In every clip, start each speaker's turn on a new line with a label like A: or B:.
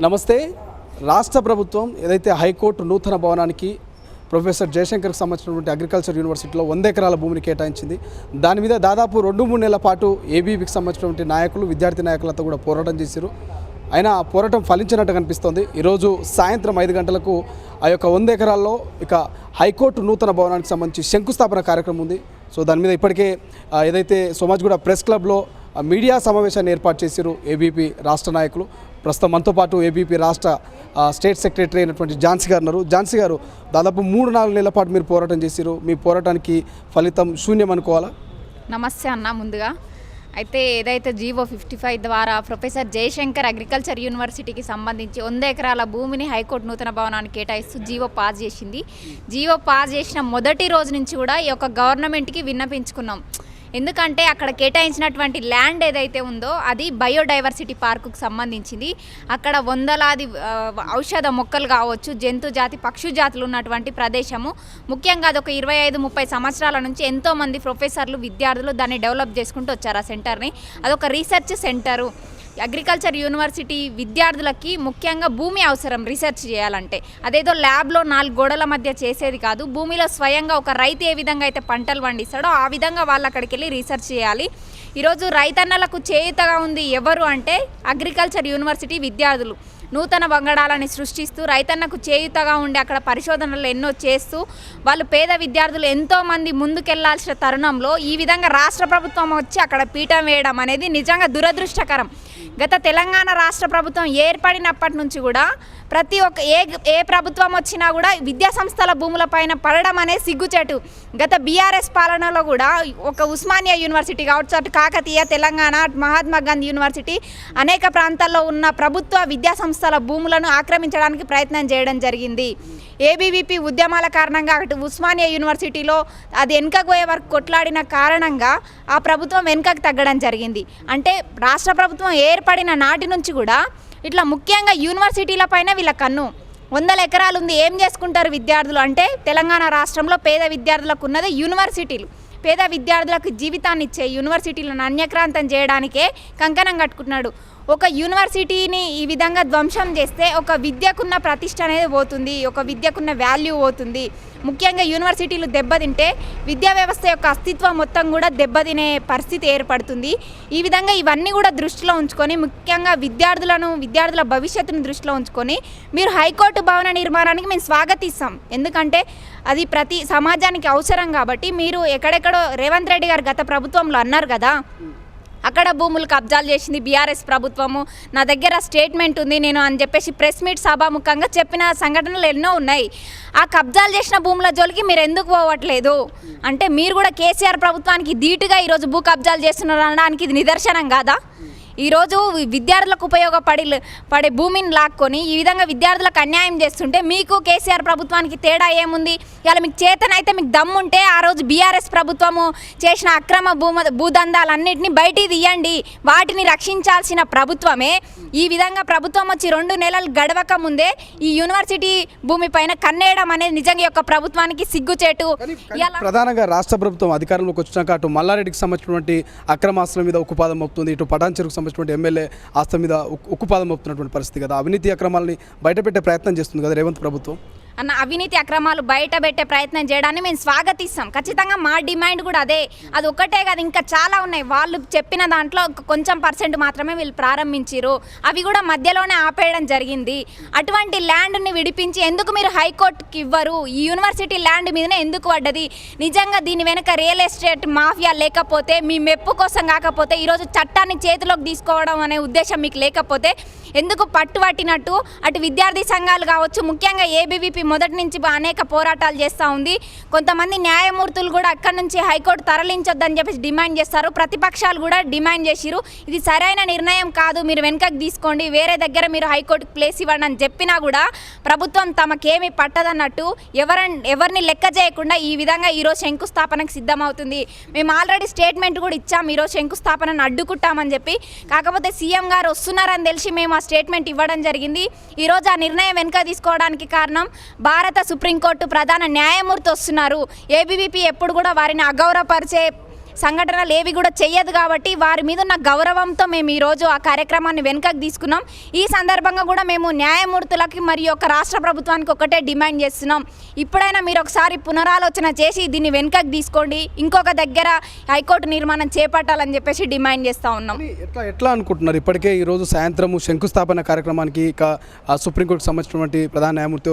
A: నమస్తే. రాష్ట్ర ప్రభుత్వం ఏదైతే హైకోర్టు నూతన భవనానికి ప్రొఫెసర్ జయశంకర్కి సంబంధించినటువంటి అగ్రికల్చర్ యూనివర్సిటీలో 100 ఎకరాల భూమిని కేటాయించింది. దాని మీద దాదాపు 2-3 నెలల పాటు ఏబీవీకి సంబంధించినటువంటి నాయకులు, విద్యార్థి నాయకులతో కూడా పోరాటం చేశారు. అయినా ఆ పోరాటం ఫలించినట్టు కనిపిస్తోంది. ఈరోజు సాయంత్రం 5 గంటలకు ఆ యొక్క 100 ఎకరాల్లో ఇక హైకోర్టు నూతన భవనానికి సంబంధించి శంకుస్థాపన కార్యక్రమం ఉంది. సో దాని మీద ఇప్పటికే ఏదైతే సోమాజిగూడ ప్రెస్ క్లబ్లో మీడియా సమావేశాన్ని ఏర్పాటు చేశారు ఏబీపీ రాష్ట్ర నాయకులు. ప్రస్తుతం మనతో పాటు ఏబీపీ రాష్ట్ర స్టేట్ సెక్రటరీ అయినటువంటి ఝాన్సీ గారు ఉన్నారు. ఝాన్సీ గారు, దాదాపు 3-4 నెలల పాటు మీరు పోరాటం చేశారు. మీ పోరాటానికి ఫలితం శూన్యం అనుకోవాలా?
B: నమస్తే అన్న. ముందుగా అయితే ఏదైతే జీవో 55 ద్వారా ప్రొఫెసర్ జయశంకర్ అగ్రికల్చర్ యూనివర్సిటీకి సంబంధించి 100 ఎకరాల భూమిని హైకోర్టు నూతన భవనానికి కేటాయిస్తూ జీవో పాస్ చేసింది. జీవో పాస్ చేసిన మొదటి రోజు నుంచి కూడా ఈ యొక్క గవర్నమెంట్కి విన్నపించుకున్నాం. ఎందుకంటే అక్కడ కేటాయించినటువంటి ల్యాండ్ ఏదైతే ఉందో అది బయోడైవర్సిటీ పార్కుకు సంబంధించింది. అక్కడ వందలాది ఔషధ మొక్కలు కావచ్చు, జంతు జాతి, పక్షు జాతులు ఉన్నటువంటి ప్రదేశము. ముఖ్యంగా అదొక 25-30 సంవత్సరాల నుంచి ఎంతోమంది ప్రొఫెసర్లు, విద్యార్థులు దాన్ని డెవలప్ చేసుకుంటూ వచ్చారు. ఆ సెంటర్ని అదొక రీసెర్చ్ సెంటరు. అగ్రికల్చర్ యూనివర్సిటీ విద్యార్థులకి ముఖ్యంగా భూమి అవసరం రీసెర్చ్ చేయాలంటే. అదేదో ల్యాబ్లో 4 గోడల మధ్య చేసేది కాదు. భూమిలో స్వయంగా ఒక రైతు ఏ విధంగా అయితే పంటలు పండిస్తాడో ఆ విధంగా వాళ్ళు అక్కడికి వెళ్ళి రీసెర్చ్ చేయాలి. ఈరోజు రైతన్నలకు చేయుతగా ఉంది ఎవరు అంటే అగ్రికల్చర్ యూనివర్సిటీ విద్యార్థులు. నూతన వంగడాలని సృష్టిస్తూ రైతన్నకు చేయుతగా ఉండి అక్కడ పరిశోధనలు ఎన్నో చేస్తూ వాళ్ళు పేద విద్యార్థులు ఎంతోమంది ముందుకెళ్లాల్సిన తరుణంలో ఈ విధంగా రాష్ట్ర ప్రభుత్వం వచ్చి అక్కడ పీఠం వేయడం అనేది నిజంగా దురదృష్టకరం. గత తెలంగాణ రాష్ట్ర ప్రభుత్వం ఏర్పడినప్పటి నుంచి కూడా ప్రతి ఒక్క ఏ ప్రభుత్వం వచ్చినా కూడా విద్యా సంస్థల భూములపైన పడడం అనేది సిగ్గుచేటు. గత బీఆర్ఎస్ పాలనలో కూడా ఒక ఉస్మానియా యూనివర్సిటీ కావచ్చు, అటు కాకతీయ, తెలంగాణ, మహాత్మా గాంధీ యూనివర్సిటీ అనేక ప్రాంతాల్లో ఉన్న ప్రభుత్వ విద్యా సంస్థల భూములను ఆక్రమించడానికి ప్రయత్నం చేయడం జరిగింది. ఏబీవీపీ ఉద్యమాల కారణంగా అటు ఉస్మానియా యూనివర్సిటీలో అది వెనుకకు పోయే వరకు కొట్లాడిన కారణంగా ఆ ప్రభుత్వం వెనుకకు తగ్గడం జరిగింది. అంటే రాష్ట్ర ప్రభుత్వం ఏర్పడిన నాటి నుంచి కూడా ఇట్లా ముఖ్యంగా యూనివర్సిటీల పైన వీళ్ళ కన్ను. 100 ఎకరాలు ఉంది, ఏం చేసుకుంటారు విద్యార్థులు అంటే తెలంగాణ రాష్ట్రంలో పేద విద్యార్థులకు ఉన్నది యూనివర్సిటీలు. పేద విద్యార్థులకు జీవితాన్ని ఇచ్చే యూనివర్సిటీలను అన్యక్రాంతం చేయడానికే కంకణం కట్టుకున్నాడు. ఒక యూనివర్సిటీని ఈ విధంగా ధ్వంసం చేస్తే ఒక విద్యకున్న ప్రతిష్ట అనేది పోతుంది, ఒక విద్యకున్న వాల్యూ పోతుంది. ముఖ్యంగా యూనివర్సిటీలు దెబ్బతింటే విద్యా వ్యవస్థ యొక్క అస్తిత్వం మొత్తం కూడా దెబ్బతినే పరిస్థితి ఏర్పడుతుంది. ఈ విధంగా ఇవన్నీ కూడా దృష్టిలో ఉంచుకొని, ముఖ్యంగా విద్యార్థుల భవిష్యత్తును దృష్టిలో ఉంచుకొని మీరు హైకోర్టు భవన నిర్మాణానికి మేము స్వాగతిస్తాం. ఎందుకంటే అది ప్రతి సమాజానికి అవసరం కాబట్టి. మీరు ఎక్కడెక్కడో రేవంత్ రెడ్డి గారు గత ప్రభుత్వంలో అన్నారు కదా, అక్కడ భూములు కబ్జాలు చేసింది బీఆర్ఎస్ ప్రభుత్వము, నా దగ్గర స్టేట్మెంట్ ఉంది నేను అని చెప్పేసి ప్రెస్ మీట్ సభాముఖంగా చెప్పిన సంఘటనలు ఎన్నో ఉన్నాయి. ఆ కబ్జాలు చేసిన భూముల జోలికి మీరు ఎందుకు పోవట్లేదు అంటే మీరు కూడా కేసీఆర్ ప్రభుత్వానికి ధీటుగా ఈరోజు భూ కబ్జాలు చేస్తున్నారు అనడానికి ఇది నిదర్శనం కాదా? ఈరోజు విద్యార్థులకు పడే భూమిని లాక్కొని ఈ విధంగా విద్యార్థులకు అన్యాయం చేస్తుంటే మీకు కేసీఆర్ ప్రభుత్వానికి తేడా ఏముంది? ఇలా మీకు చేతనైతే, మీకు దమ్ముంటే ఆ రోజు బీఆర్ఎస్ ప్రభుత్వము చేసిన అక్రమ భూదందాలన్నింటినీ బయటికి తీయండి. వాటిని రక్షించాల్సిన ప్రభుత్వమే ఈ విధంగా ప్రభుత్వం వచ్చి 2 నెలలు గడవక ముందే ఈ యూనివర్సిటీ భూమి పైన కన్నేయడం అనేది నిజంగా యొక్క ప్రభుత్వానికి సిగ్గుచేటు.
A: ప్రధానంగా రాష్ట్ర ప్రభుత్వం అధికారంలోకి వచ్చినాక అటు మల్లారెడ్డికి సంబంధించినటువంటి అక్రమాస్తుల మీద ఉక్కుపాదం మోపుతుంది, ఇటు పటాన్ చెరుకు ఎమ్మెల్యే ఆస్తి మీద ఉక్కుపాదం మోపుతున్నటువంటి పరిస్థితి కదా. అవినీతి అక్రమాలని బయటపెట్టే ప్రయత్నం చేస్తుంది కదా రేవంత్ ప్రభుత్వం.
B: అన్న, అవినీతి అక్రమాలు బయట పెట్టే ప్రయత్నం చేయడాన్ని మేము స్వాగతిస్తాం. ఖచ్చితంగా మా డిమాండ్ కూడా అదే. అది ఒక్కటే కాదు, ఇంకా చాలా ఉన్నాయి. వాళ్ళు చెప్పిన దాంట్లో కొంచెం % మాత్రమే వీళ్ళు ప్రారంభించారు. అవి కూడా మధ్యలోనే ఆపేయడం జరిగింది. అటువంటి ల్యాండ్ని విడిపించి ఎందుకు మీరు హైకోర్టుకి ఇవ్వరు? ఈ యూనివర్సిటీ ల్యాండ్ మీదనే ఎందుకు పడ్డది? నిజంగా దీని వెనక రియల్ ఎస్టేట్ మాఫియా లేకపోతే, మీ మెప్పు కోసం కాకపోతే, ఈరోజు చట్టాన్ని చేతిలోకి తీసుకోవడం అనే ఉద్దేశం మీకు లేకపోతే ఎందుకు పట్టుబట్టినట్టు అటు విద్యార్థి సంఘాలు కావచ్చు, ముఖ్యంగా ఏబీవీపీ మొదటి నుంచి అనేక పోరాటాలు చేస్తూ ఉంది. కొంతమంది న్యాయమూర్తులు కూడా అక్కడి నుంచి హైకోర్టు తరలించొద్దని చెప్పేసి డిమాండ్ చేస్తారు. ప్రతిపక్షాలు కూడా డిమాండ్ చేసిరు. ఇది సరైన నిర్ణయం కాదు, మీరు వెనకకి తీసుకోండి, వేరే దగ్గర మీరు హైకోర్టుకు ప్లేస్ ఇవ్వండి అని చెప్పినా కూడా ప్రభుత్వం తమకేమీ పట్టదన్నట్టు ఎవరిని లెక్క చేయకుండా ఈ విధంగా ఈరోజు శంకుస్థాపనకు సిద్ధమవుతుంది. మేము ఆల్రెడీ స్టేట్మెంట్ కూడా ఇచ్చాము, ఈరోజు శంకుస్థాపనను అడ్డుకుంటామని చెప్పి. కాకపోతే సీఎం గారు వస్తున్నారని తెలిసి మేము ఆ స్టేట్మెంట్ ఇవ్వడం జరిగింది. ఈరోజు ఆ నిర్ణయం వెనుక తీసుకోవడానికి కారణం భారత సుప్రీంకోర్టు ప్రధాన న్యాయమూర్తి వస్తున్నారు. ఏబీవీపీ ఎప్పుడు కూడా వారిని అగౌరవపరిచే సంఘటనలు ఏవి కూడా చెయ్యదు కాబట్టి వారి మీద ఉన్న గౌరవంతో మేము ఈరోజు ఆ కార్యక్రమాన్ని వెనుకకు తీసుకున్నాం. ఈ సందర్భంగా కూడా మేము న్యాయమూర్తులకి మరియు ఒక రాష్ట్ర ప్రభుత్వానికి ఒకటే డిమాండ్ చేస్తున్నాం. ఇప్పుడైనా మీరు ఒకసారి పునరాలోచన చేసి దీన్ని వెనుకకు తీసుకోండి, ఇంకొక దగ్గర హైకోర్టు నిర్మాణం చేపట్టాలని చెప్పేసి డిమాండ్ చేస్తూ ఉన్నాం.
A: ఎట్లా అనుకుంటున్నారు? ఇప్పటికే ఈరోజు సాయంత్రం శంకుస్థాపన కార్యక్రమానికి ఇక సుప్రీంకోర్టుకు సంబంధించినటువంటి ప్రధాన న్యాయమూర్తి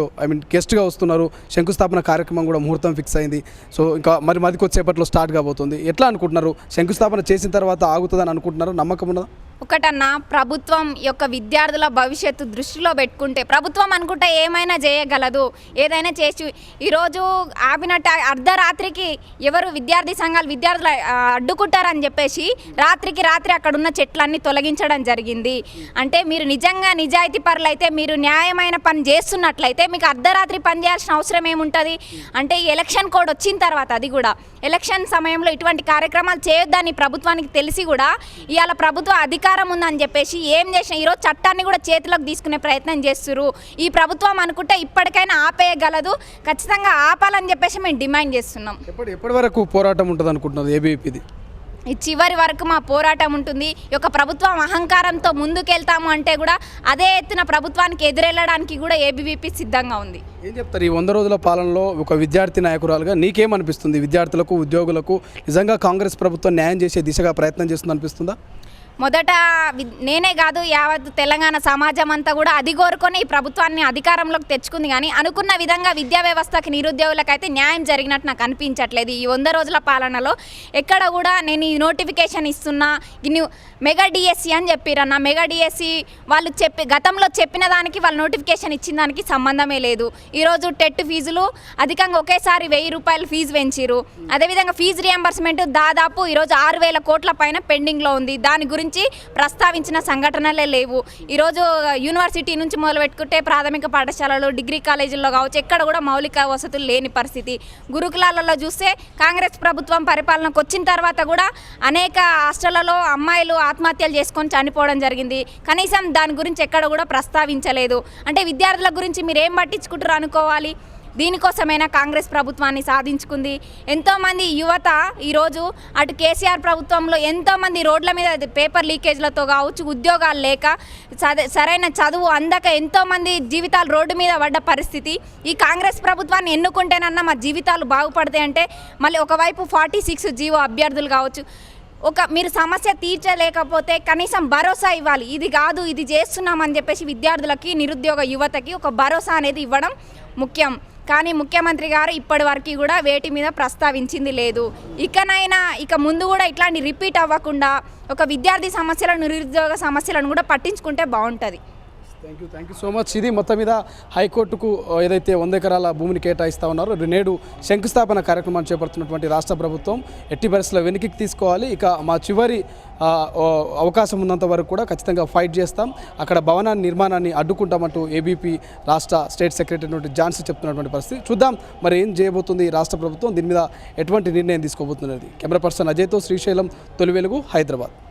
A: గెస్ట్గా వస్తున్నారు. శంకుస్థాపన కార్యక్రమం కూడా ముహూర్తం ఫిక్స్ అయింది. సో ఇంకా మరి కొద్దిసేపట్లో స్టార్ట్ కాబోతుంది. ఎట్లా అనుకుంటున్నారు? శంకుస్థాపన చేసిన తర్వాత ఆగుతుందని అనుకుంటున్నారు? నమ్మకం ఉన్నదా?
B: ఒకటన్నా, ప్రభుత్వం యొక్క విద్యార్థుల భవిష్యత్తు దృష్టిలో పెట్టుకుంటే ప్రభుత్వం అనుకుంటే ఏమైనా చేయగలదు. ఏదైనా చేసి ఈరోజు ఆపినట్టు అర్ధరాత్రికి ఎవరు విద్యార్థి సంఘాలు విద్యార్థులు అడ్డుకుంటారని చెప్పేసి రాత్రికి రాత్రి అక్కడ ఉన్న చెట్లన్నీ తొలగించడం జరిగింది. అంటే మీరు నిజంగా నిజాయితీ పరులు అయితే, మీరు న్యాయమైన పని చేస్తున్నట్లయితే మీకు అర్ధరాత్రి పని చేయాల్సిన అవసరం ఏముంటుంది? అంటే ఈ ఎలక్షన్ కోడ్ వచ్చిన తర్వాత, అది కూడా ఎలక్షన్ సమయంలో ఇటువంటి కార్యక్రమాలు చేయొద్దని ప్రభుత్వానికి తెలిసి కూడా ఇవాళ ప్రభుత్వ అధికారం ఉందని చెప్పేసి ఏం చేసిన ఈరోజు చట్టాన్ని కూడా చేతిలోకి తీసుకునే ప్రయత్నం చేస్తున్నారు. ఈ ప్రభుత్వం అనుకుంటే ఇప్పటికైనా ఆపేయగలదు. ఖచ్చితంగా ఆపాలని చెప్పేసి మేము డిమాండ్ చేస్తున్నాం.
A: ఎప్పటి వరకు పోరాటం ఉంటుంది అనుకుంటున్నారు ఏబీవీపీది?
B: ఈ చివరి వరకు మా పోరాటం ఉంటుంది. ఈ యొక్క ప్రభుత్వం అహంకారంతో ముందుకెళ్తాము అంటే కూడా అదే ఎత్తున ప్రభుత్వానికి ఎదురెళ్ళడానికి కూడా ఏబీవీపీ సిద్ధంగా ఉంది.
A: ఏం చెప్తారు? ఈ 100 రోజుల పాలనలో ఒక విద్యార్థి నాయకురాలుగా నీకేమనిపిస్తుంది? విద్యార్థులకు, ఉద్యోగులకు నిజంగా కాంగ్రెస్ ప్రభుత్వం న్యాయం చేసే దిశగా ప్రయత్నం చేస్తుంది అనిపిస్తుందా?
B: మొదట నేనే కాదు, యావత్ తెలంగాణ సమాజం అంతా కూడా అది కోరుకొని ఈ ప్రభుత్వాన్ని అధికారంలోకి తెచ్చుకుంది. కానీ అనుకున్న విధంగా విద్యా వ్యవస్థకి, నిరుద్యోగులకైతే న్యాయం జరిగినట్టు నాకు అనిపించట్లేదు. ఈ 100 రోజుల పాలనలో ఎక్కడ కూడా నేను ఈ నోటిఫికేషన్ ఇస్తున్నా, మెగా డిఎస్సి అని చెప్పిరన్న, మెగా డిఎస్సి వాళ్ళు గతంలో చెప్పిన దానికి వాళ్ళు నోటిఫికేషన్ ఇచ్చిన దానికి సంబంధమే లేదు. ఈరోజు టెట్ ఫీజులు అధికంగా ఒకేసారి 1000 రూపాయలు ఫీజు పెంచిరు. అదేవిధంగా ఫీజు రియంబర్స్మెంట్ దాదాపు ఈరోజు 6000 కోట్ల పైన పెండింగ్లో ఉంది. దాని గురించి ప్రస్తావించిన సంఘటనలే లేవు. ఈరోజు యూనివర్సిటీ నుంచి మొదలు పెట్టుకుంటే ప్రాథమిక పాఠశాలలు, డిగ్రీ కాలేజీల్లో కావచ్చు, ఎక్కడ కూడా మౌలిక వసతులు లేని పరిస్థితి. గురుకులాలలో చూస్తే కాంగ్రెస్ ప్రభుత్వం పరిపాలనకు వచ్చిన తర్వాత కూడా అనేక హాస్టళ్లలో అమ్మాయిలు ఆత్మహత్యలు చేసుకొని చనిపోవడం జరిగింది. కనీసం దాని గురించి ఎక్కడ కూడా ప్రస్తావించలేదు. అంటే విద్యార్థుల గురించి మీరు ఏం పట్టించుకుంటారు అనుకోవాలి. దీనికోసమైనా కాంగ్రెస్ ప్రభుత్వాన్ని సాధించుకుంది. ఎంతోమంది యువత ఈరోజు అటు కేసీఆర్ ప్రభుత్వంలో ఎంతోమంది రోడ్ల మీద పేపర్ లీకేజ్లతో కావచ్చు, ఉద్యోగాలు లేక, సరైన చదువు అందక ఎంతోమంది జీవితాలు రోడ్డు మీద పడ్డ పరిస్థితి. ఈ కాంగ్రెస్ ప్రభుత్వాన్ని ఎన్నుకుంటేనన్నా మా జీవితాలు బాగుపడతాయి అంటే మళ్ళీ ఒకవైపు 46 జీవో అభ్యర్థులు కావచ్చు, మీరు సమస్య తీర్చలేకపోతే కనీసం భరోసా ఇవ్వాలి. ఇది కాదు, ఇది చేస్తున్నామని చెప్పేసి విద్యార్థులకి, నిరుద్యోగ యువతకి ఒక భరోసా అనేది ఇవ్వడం ముఖ్యం. కానీ ముఖ్యమంత్రి గారు ఇప్పటి వరకు కూడా వేటి మీద ప్రస్తావించింది లేదు. ఇక ముందు కూడా ఇట్లాంటి రిపీట్ అవ్వకుండా ఒక విద్యార్థి సమస్యలను, నిరుద్యోగ సమస్యలను కూడా పట్టించుకుంటే బాగుంటుంది.
A: Thank you so much. ఇది మొత్తం మీద హైకోర్టుకు ఏదైతే 100 ఎకరాల భూమిని కేటాయిస్తూ ఉన్నారో, నేడు శంకుస్థాపన కార్యక్రమాన్ని చేపడుతున్నటువంటి రాష్ట్ర ప్రభుత్వం ఎట్టి పరిస్థితుల్లో వెనక్కి తీసుకోవాలి. ఇక మా చివరి అవకాశం ఉన్నంత వరకు కూడా ఖచ్చితంగా ఫైట్ చేస్తాం, అక్కడ భవనాన్ని నిర్మాణాన్ని అడ్డుకుంటామంటూ ఏబీపీ రాష్ట్ర స్టేట్ సెక్రటరీ ఝాన్సీ చెప్తున్నటువంటి పరిస్థితి. చూద్దాం మరి ఏం చేయబోతుంది రాష్ట్ర ప్రభుత్వం, దీని మీద ఎటువంటి నిర్ణయం తీసుకోబోతున్నది. కెమెరా పర్సన్ అజయ్తో శ్రీశైలం, తొలి వెలుగు, హైదరాబాద్.